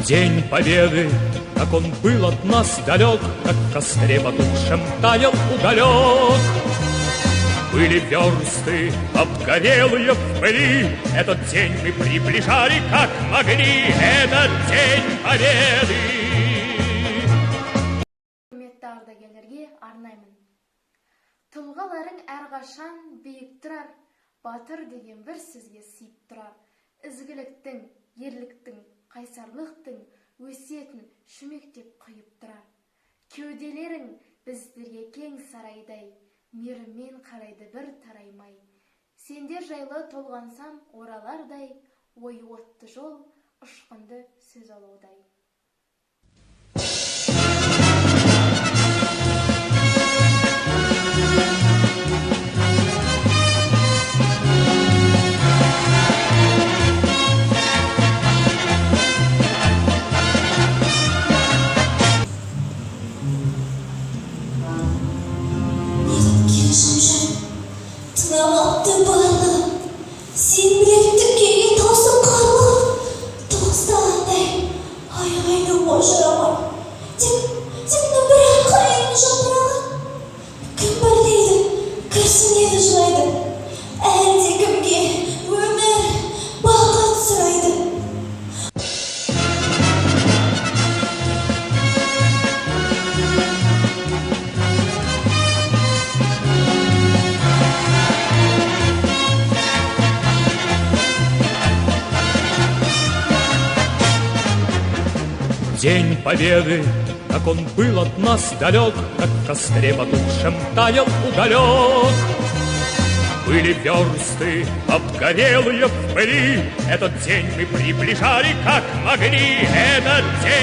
День Победы, как он был от нас далек, как в костре потухшем таял уголек. Были версты, обгорелые в пыли, этот день мы приближали, как могли, этот День Победы. Құрметті ардагерлерге арнаймын. Тұлғаларың әрқашан биік тұрар, батыр деген бір сөзге сыйып тұрар. Ізгіліктің, ерліктің, қайсарлықтың өсиетін шүмектеп құйып тұрар. Кеуделерің біздерге кең сарайдай, мейіріммен қарайды бір тараймай. Сендер жайлы толғансам оралардай, ой отты жол, ұшқынды сөз алудай. Тынамапты барлығым, сен білетті кейі таусым қарлығым. Тоғыстағандай айғайлы ожырамай, тек бір қайын жапырағын. Кім бірлейді, күрсінеді жылайды, әлде кімге өмір бақыт сұрайды. День Победы, как он был от нас далек, как в костре потухшем таял уголек. Были версты, обгорелые в пыли, этот день мы приближали, как могли, этот день.